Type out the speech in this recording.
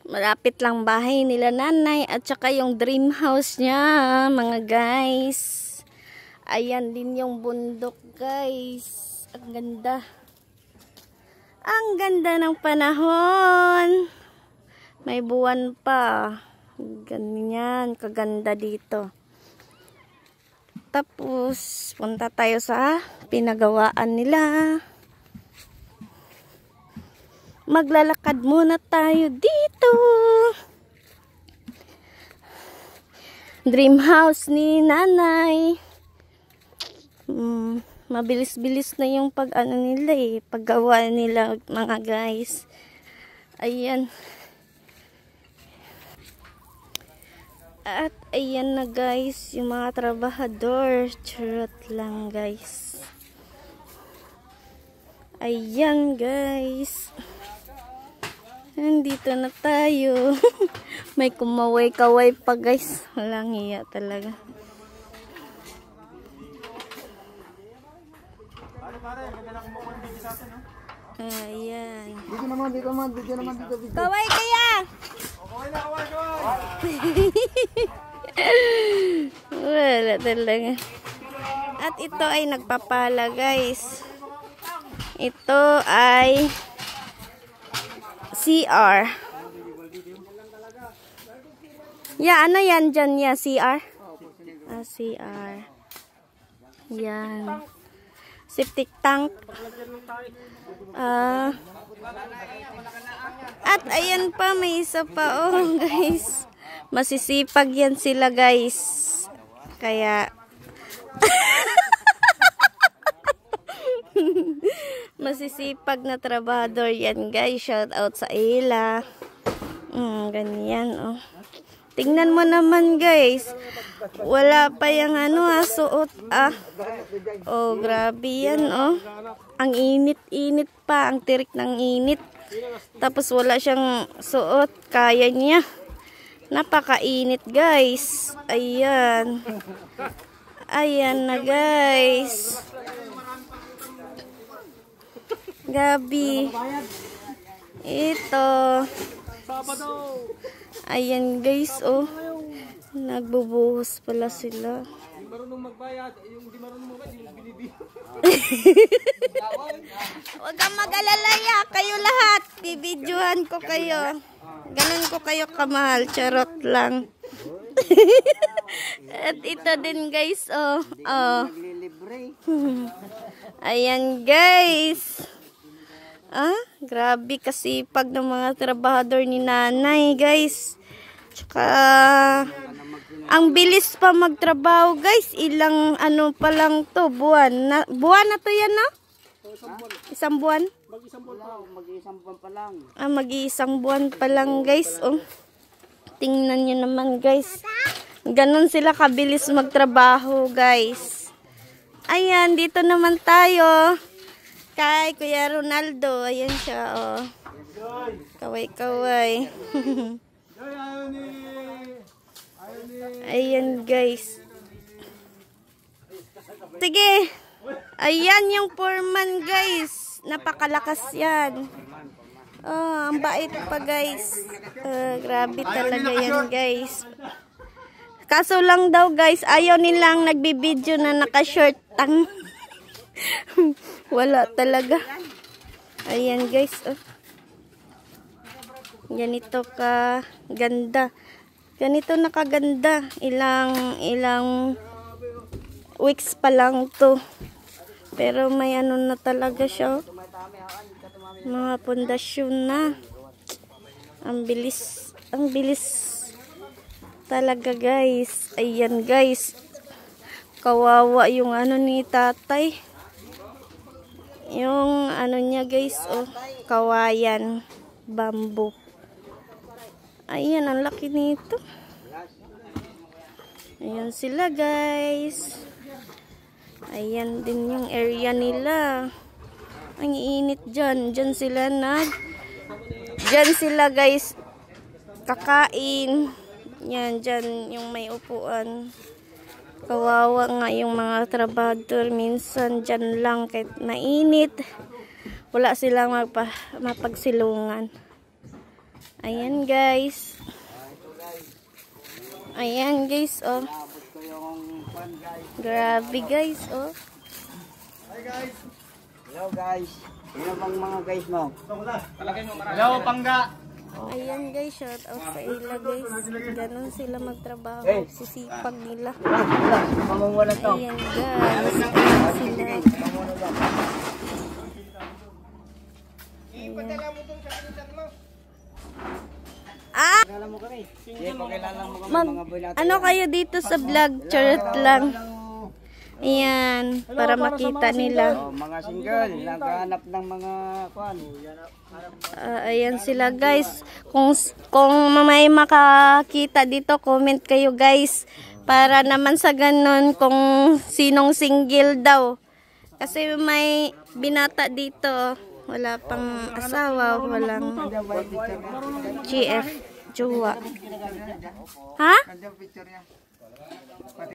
Malapit lang bahay nila nanay at saka yung dream house niya, mga guys. Ayan din yung bundok, guys. Ang ganda. Ang ganda ng panahon. May buwan pa. Ganyan, kaganda dito. Tapos, punta tayo sa pinagawaan nila. Maglalakad muna tayo dito. Dream house ni nanay. Mabilis-bilis na yung pag-ano nila paggawa nila, mga guys. Ayan. At ayan na, guys, yung mga trabahador. Charot lang, guys. Ayan, guys. Nandito na tayo. May kumaway-kaway pa, guys. Walang hiya talaga. Ayan. Dito naman. Kaway kaya! Kaway. Wala talaga. At ito ay nagpapala, guys. Ito ay CR. Yeah, ano yan dyan? Yeah, CR? CR. Yan. Septic tank. At ayan pa, may isa pa. Oh, guys. Masisipag yan sila, guys. Kaya masisipag na trabahador yan, guys. Shout out sa ila. Ganyan, oh. Tingnan mo naman, guys. Wala pa yung suot, Oh, grabe yan, oh. Ang init-init pa. Ang tirik ng init. Tapos wala siyang suot. Kaya niya. Napakainit, guys. Ayan. Ayan na, guys. Gabi. Ito. Ayan, guys, oh. Nagbubuhos pala sila. Hindi marunong magbayad. Yung di marunong magbayad, yung binibili. Huwag kang mag-alalaya. Kayo lahat. Bibidyohan ko kayo. Ganun ko kayo kamahal. Charot lang. At ito din, guys, oh. Ayan, guys. Grabe kasipag ng mga trabahador ni nanay, guys. Tsaka ang bilis pa magtrabaho, guys. Ilang pa lang to, buwan na to yan, no? Isang buwan? Mag-iisang buwan pa lang. Mag-iisang buwan pa lang, guys, oh. Tingnan nyo naman, guys. Ganon sila kabilis magtrabaho, guys. Ayan, dito naman tayo kay Kuya Ronaldo. Ayan siya, oh. Kaway-kaway. Ayan, guys. Sige. Ayan yung foreman, guys. Napakalakas yan. Ang bait pa, guys. Grabe talaga yan, guys. Kaso lang daw, guys, ayaw nilang nagbibideo na naka-short tang. Wala talaga. Ayan, guys. Ganito ka ganda. Ganito nakaganda. Ilang weeks pa lang to. Pero may na talaga siya. Mga pundasyon na. Ang bilis talaga, guys. Ayan, guys. Kawawa yung ni tatay. Yung niya, guys, oh, kawayan, bamboo. Ayan, ang laki nito. Ayan sila, guys. Ayan din yung area nila. Ang init dyan. Dyan sila, guys, kakain. Yan, dyan yung may upuan. Kawawa nga yung mga trabador. Minsan dyan lang kahit mainit. Wala silang mapagsilungan. Ayan guys. Ayan guys, oh. Abot ko yung pan guys. Grabe guys, oh. Hi guys. Hello guys. Sino bang mga guys mo? Hello Pangga. Ayan guys, shout out sa ila guys. Ganon sila magtrabaho. Sisipag nila. Mamumula to. Ayan guys. Ayan sila. Ipadala mo dun sa kanitan mo. Ah! Kilala mo kami. Sige, pakilala mo kami Mag, mga boy natin. ano kayo dito sa vlog? Charot lang. Ayan, para makita nila. Oh, mga single, naghahanap ng mga kwan. Ayan sila guys. Kung may makakita dito, comment kayo guys. Para naman sa ganun kung sinong single daw. Kasi may binata dito. Wala pang asawa, walang GF, jowa. Ha? Picture niya.